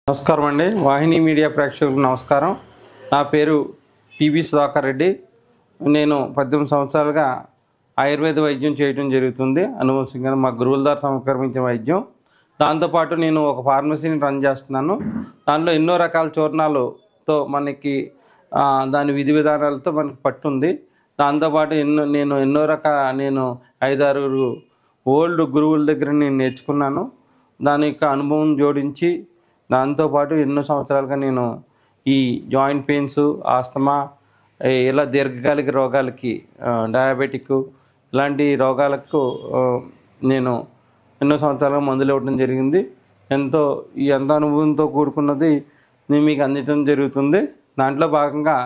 నమస్కారం అండి. వాహిని మీడియా ప్రేక్షకులకు నమస్కారం. నా పేరు టీబీ సుధాకర్ రెడ్డి. నేను 18 సంవత్సరాలుగా ఆయుర్వేద వైద్యం చేయడం జరుగుతుంది. అనువంశికంగా మా గురువుల ద్వారా సంక్రమించిన వైద్యం. దాంతోపాటు నేను ఒక ఫార్మసీని రన్ చేస్తున్నాను. దాంట్లో ఎన్నో రకాల చూర్ణాలతో మనకి దాని విధి విధానాలతో మనకి పట్టుంది. దాంతోపాటు నేను 5-6 ఓల్డ్ గురువుల దగ్గర నేను నేర్చుకున్నాను. దాని యొక్క అనుభవం జోడించి దాంతోపాటు ఎన్నో సంవత్సరాలుగా నేను ఈ జాయింట్ పెయిన్స్, ఆస్తమా, ఇలా దీర్ఘకాలిక రోగాలకి, డయాబెటిక్ ఇలాంటి రోగాలకు నేను ఎన్నో సంవత్సరాలుగా మందులు ఇవ్వడం జరిగింది. ఎంత అనుభవంతో కూడుకున్నది నేను మీకు అందించడం జరుగుతుంది. దాంట్లో భాగంగా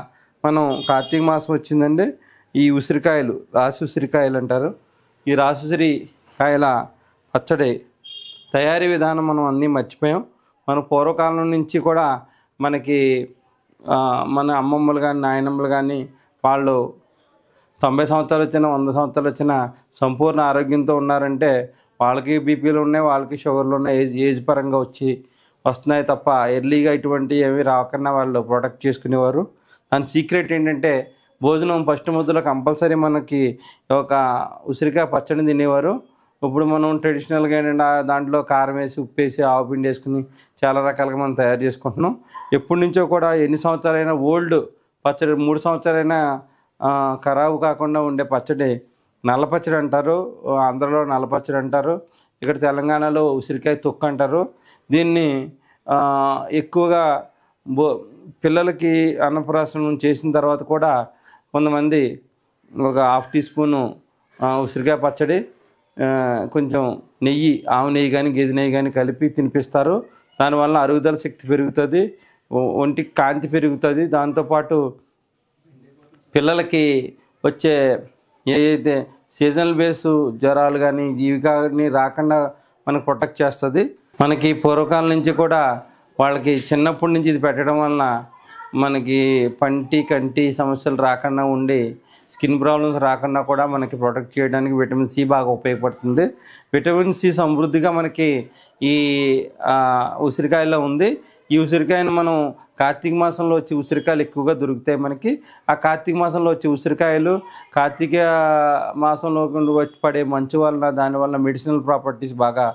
మనం కార్తీక మాసం వచ్చిందండి. ఈ ఉసిరికాయలు, రాసి ఉసిరికాయలు అంటారు. ఈ రాసి ఉసిరికాయల పచ్చడి తయారీ విధానం మనం అన్నీ మర్చిపోయాం. మన పూర్వకాలం నుంచి కూడా మనకి మన అమ్మమ్మలు కానీ నాయనమ్మలు కానీ వాళ్ళు 90 సంవత్సరాలు వచ్చినా 100 సంవత్సరాలు వచ్చినా సంపూర్ణ ఆరోగ్యంతో ఉన్నారంటే వాళ్ళకి బీపీలు ఉన్నాయి, వాళ్ళకి షుగర్లు ఉన్నాయి, ఏజ్ పరంగా వస్తున్నాయి తప్ప ఎర్లీగా ఇటువంటి ఏమీ రాకుండా వాళ్ళు ప్రొటెక్ట్ చేసుకునేవారు. దాని సీక్రెట్ ఏంటంటే భోజనం ఫస్ట్ ముద్దలో కంపల్సరీ మనకి ఒక ఉసిరికాయ పచ్చడి తినేవారు. ఇప్పుడు మనం ట్రెడిషనల్గా ఏంటంటే దాంట్లో కారం వేసి, ఉప్పు వేసి, ఆవుపిండి వేసుకుని చాలా రకాలుగా మనం తయారు చేసుకుంటున్నాం. ఎప్పటి నుంచో కూడా ఎన్ని సంవత్సరాలైనా ఓల్డ్ పచ్చడి, 3 సంవత్సరాలైనా ఖరాబు కాకుండా ఉండే పచ్చడి నల్ల పచ్చడి అంటారు. ఆంధ్రలో నల్ల పచ్చడి అంటారు, ఇక్కడ తెలంగాణలో ఉసిరికాయ తొక్కు అంటారు. దీన్ని ఎక్కువగా పిల్లలకి అన్నప్రాసనం చేసిన తర్వాత కూడా కొంతమంది ఒక 1/2 టీ స్పూను ఉసిరికాయ పచ్చడి, కొంచెం నెయ్యి, ఆవు నెయ్యి కానీ గేదె నెయ్యి కానీ కలిపి తినిపిస్తారు. దానివల్ల అరుగుదల శక్తి పెరుగుతుంది, ఒంటికి కాంతి పెరుగుతుంది. దాంతోపాటు పిల్లలకి వచ్చే ఏదైతే సీజనల్ బేసు జ్వరాలు కానీ ఇవి కానీ రాకుండా మనకు ప్రొటెక్ట్ చేస్తుంది. మనకి పూర్వకాలం నుంచి కూడా వాళ్ళకి చిన్నప్పటి నుంచి ఇది పెట్టడం వలన మనకి కంటి సమస్యలు రాకుండా ఉండి, స్కిన్ ప్రాబ్లమ్స్ రాకుండా కూడా మనకి ప్రొటెక్ట్ చేయడానికి విటమిన్ సి బాగా ఉపయోగపడుతుంది. విటమిన్ సి సమృద్ధిగా మనకి ఈ ఉసిరికాయలో ఉంది. ఈ ఉసిరికాయను మనం కార్తీక మాసంలో వచ్చే ఉసిరికాయలు ఎక్కువగా దొరుకుతాయి మనకి. ఆ కార్తీక మాసంలో వచ్చే ఉసిరికాయలు కార్తీక మాసంలో వచ్చి పడే మంచు వలన దానివల్ల మెడిసినల్ ప్రాపర్టీస్ బాగా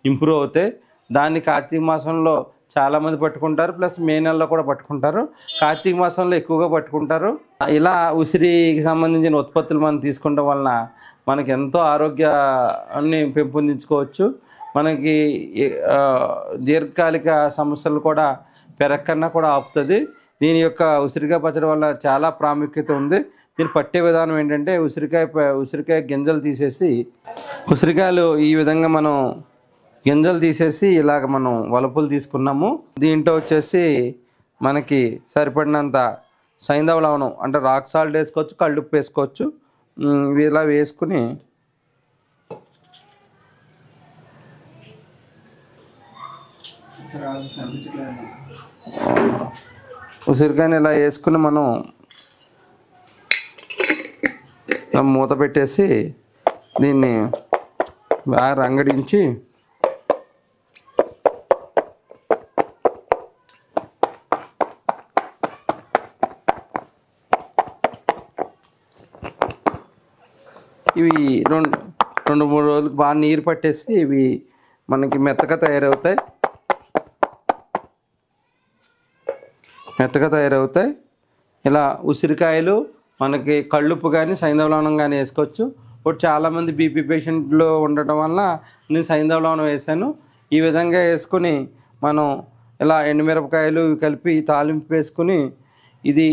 ఇంప్రూవ్ అవుతాయి. దాన్ని కార్తీక మాసంలో చాలామంది పట్టుకుంటారు, ప్లస్ మే నెలలో కూడా పట్టుకుంటారు. కార్తీక మాసంలో ఎక్కువగా పట్టుకుంటారు. ఇలా ఉసిరికి సంబంధించిన ఉత్పత్తులు మనం తీసుకోవడం వలన మనకి ఎంతో ఆరోగ్యాన్ని పెంపొందించుకోవచ్చు. మనకి దీర్ఘకాలిక సమస్యలు కూడా పెరగకన్నా కూడా ఆపుతుంది. దీని యొక్క ఉసిరికాయ పచ్చడి వల్ల చాలా ప్రాముఖ్యత ఉంది. దీన్ని పట్టే విధానం ఏంటంటే ఉసిరికాయ గింజలు తీసేసి, ఉసిరికాయలు ఈ విధంగా మనం గింజలు తీసేసి ఇలాగ మనం వలుపులు తీసుకున్నాము. దీంట్లో వచ్చేసి మనకి సరిపడినంత సైంధవ లవణం అంటే రాక్ సాల్ట్ వేసుకోవచ్చు, కళ్ళుప్పు వేసుకోవచ్చు. ఇలా వేసుకుని ఉసిరికాయని ఇలా వేసుకుని మనం మూత పెట్టేసి దీన్ని బాగా రంగడించి ఇవి 2-3 రోజులకు బాగా నీరు పట్టేసి ఇవి మనకి మెత్తగా తయారవుతాయి. ఇలా ఉసిరికాయలు మనకి కళ్ళుప్పు కానీ సైంధవ లవణం కానీ వేసుకోవచ్చు. ఇప్పుడు చాలామంది బీపీ పేషెంట్లు ఉండటం వల్ల నేను సైంధవ లవణం వేసాను. ఈ విధంగా వేసుకుని మనం ఇలా ఎండుమిరపకాయలు కలిపి తాలింపు వేసుకుని ఇది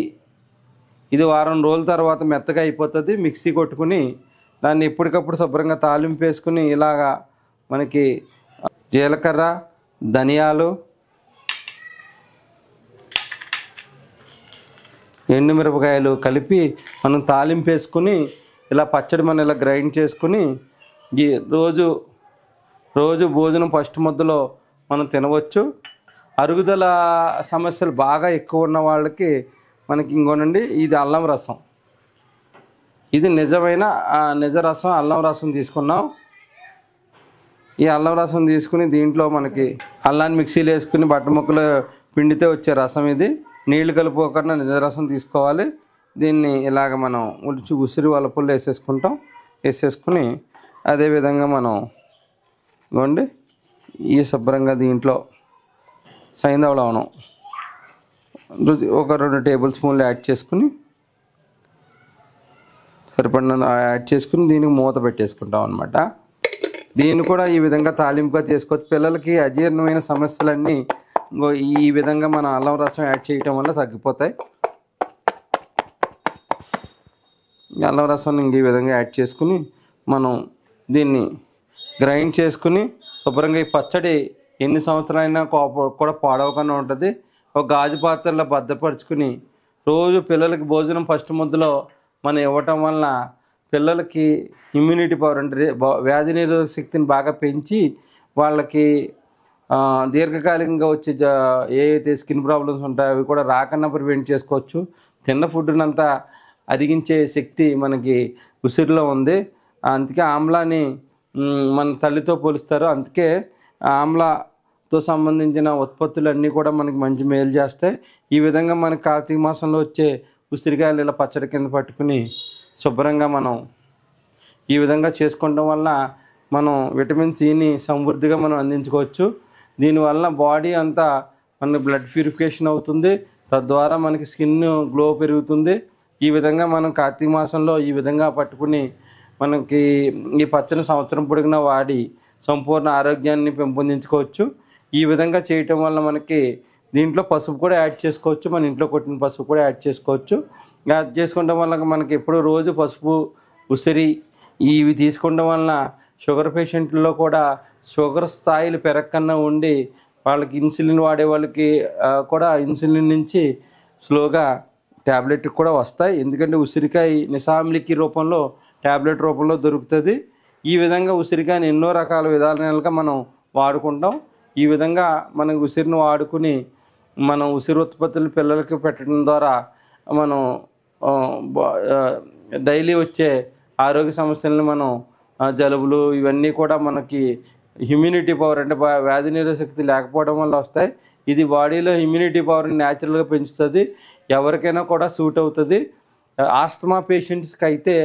వారం రోజుల తర్వాత మెత్తగా అయిపోతుంది. మిక్సీ కొట్టుకుని దాన్ని ఎప్పటికప్పుడు శుభ్రంగా తాలింపు వేసుకుని ఇలాగా మనకి జీలకర్ర, ధనియాలు, ఎండుమిరపకాయలు కలిపి మనం తాలింపు వేసుకుని ఇలా పచ్చడి మనం ఇలా గ్రైండ్ చేసుకుని రోజు భోజనం ఫస్ట్ ముద్దలో మనం తినవచ్చు. అరుగుదల సమస్యలు బాగా ఎక్కువ ఉన్న వాళ్ళకి మనకి ఇంకోనండి, ఇది అల్లం రసం. ఇది నిజ రసం, అల్లం రసం తీసుకున్నాం. ఈ అల్లం రసం తీసుకుని దీంట్లో మనకి అల్లాన్ని మిక్సీలో వేసుకుని బట్ట ముక్కలు పిండితే వచ్చే రసం ఇది. నీళ్లు కలుపుకోకుండా నిజ రసం తీసుకోవాలి. దీన్ని ఇలాగ మనం ఉసిరి వలపుల్లో వేసేసుకుని అదేవిధంగా మనం ఇవ్వండి ఈ శుభ్రంగా దీంట్లో సైంధవ లవణం ఒక 2 టేబుల్ స్పూన్లు యాడ్ చేసుకుని సరిపడిన యాడ్ చేసుకుని దీనికి మూత పెట్టేసుకుంటాం అనమాట. దీన్ని కూడా ఈ విధంగా తాలింపుగా చేసుకోవచ్చు. పిల్లలకి అజీర్ణమైన సమస్యలన్నీ ఈ విధంగా మనం అల్లం రసం యాడ్ చేయటం వల్ల తగ్గిపోతాయి. అల్లం రసం ఇంక ఈ విధంగా యాడ్ చేసుకుని మనం దీన్ని గ్రైండ్ చేసుకుని శుభ్రంగా ఈ పచ్చడి ఎన్ని సంవత్సరాలైనా కూడా పాడవకుండా ఉంటుంది. ఒక గాజు పాత్రలో భద్రపరుచుకుని రోజు పిల్లలకి భోజనం ఫస్ట్ ముద్దలో మనం ఇవ్వటం వలన పిల్లలకి ఇమ్యూనిటీ పవర్ అంటే వ్యాధి నిరోధక శక్తిని బాగా పెంచి వాళ్ళకి దీర్ఘకాలికంగా వచ్చే ఏవైతే స్కిన్ ప్రాబ్లమ్స్ ఉంటాయో అవి కూడా రాకుండా ప్రివెంట్ చేసుకోవచ్చు. తిన్న ఫుడ్నంతా అరిగించే శక్తి మనకి ఉసిరిలో ఉంది. అందుకే ఆమ్లాని మన తల్లితో పోలుస్తారు. అందుకే ఆమ్లాతో సంబంధించిన ఉత్పత్తులన్నీ కూడా మనకి మంచి మేలు చేస్తాయి. ఈ విధంగా మనకి కార్తీక మాసంలో వచ్చే ఉసిరికాయలు ఇలా పచ్చడి కింద పట్టుకుని శుభ్రంగా మనం ఈ విధంగా చేసుకోవడం వల్ల మనం విటమిన్ సిని సమృద్ధిగా మనం అందించుకోవచ్చు. దీనివల్ల బాడీ అంతా మనకి బ్లడ్ ప్యూరిఫికేషన్ అవుతుంది. తద్వారా మనకి స్కిన్ గ్లో పెరుగుతుంది. ఈ విధంగా మనం కార్తీక మాసంలో ఈ విధంగా పట్టుకుని మనకి ఈ పచ్చని సంవత్సరం పొడిగిన వాడి సంపూర్ణ ఆరోగ్యాన్ని పెంపొందించుకోవచ్చు. ఈ విధంగా చేయటం వల్ల మనకి దీంట్లో పసుపు కూడా యాడ్ చేసుకోవచ్చు. మన ఇంట్లో కొట్టిన పసుపు కూడా యాడ్ చేసుకోవచ్చు. యాడ్ చేసుకోవడం వల్ల మనకి ఎప్పుడూ రోజు పసుపు ఉసిరి ఇవి తీసుకోవడం వలన షుగర్ పేషెంట్లలో కూడా షుగర్ స్థాయిలు పెరగకుండా ఉండి వాళ్ళకి ఇన్సులిన్ వాడే వాళ్ళకి కూడా ఇన్సులిన్ నుంచి స్లోగా ట్యాబ్లెట్ కూడా వస్తాయి. ఎందుకంటే ఉసిరికాయ నిశామ్లికి రూపంలో ట్యాబ్లెట్ రూపంలో దొరుకుతుంది. ఈ విధంగా ఉసిరికాయని ఎన్నో రకాల విధానాలుగా మనం వాడుకుంటాం. ఈ విధంగా మనం ఉసిరిని వాడుకుని మనం ఉసిరి ఉత్పత్తులు పిల్లలకి పెట్టడం ద్వారా మనం డైలీ వచ్చే ఆరోగ్య సమస్యలను మనం జలుబులు ఇవన్నీ కూడా మనకి ఇమ్యూనిటీ పవర్ అంటే వ్యాధి నిరోధక శక్తి లేకపోవడం వల్ల వస్తాయి. ఇది బాడీలో ఇమ్యూనిటీ పవర్ని న్యాచురల్గా పెంచుతుంది. ఎవరికైనా కూడా సూట్ అవుతుంది. ఆస్తమా పేషెంట్స్కి అయితే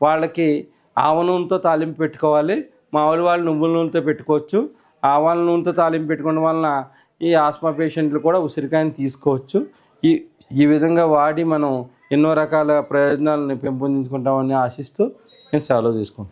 వాళ్ళకి ఆవ నూనెతో తాలింపు పెట్టుకోవాలి. మామూలు వాళ్ళు నువ్వుల నూనెతో పెట్టుకోవచ్చు. ఆవాల నూనెతో తాలింపు పెట్టుకోవడం వలన ఈ ఆస్తమా పేషెంట్లు కూడా ఉసిరికాయని తీసుకోవచ్చు. ఈ విధంగా వాడి మనం ఎన్నో రకాల ప్రయోజనాలను పెంపొందించుకుంటామని ఆశిస్తూ నేను సెలవు తీసుకుంటాను.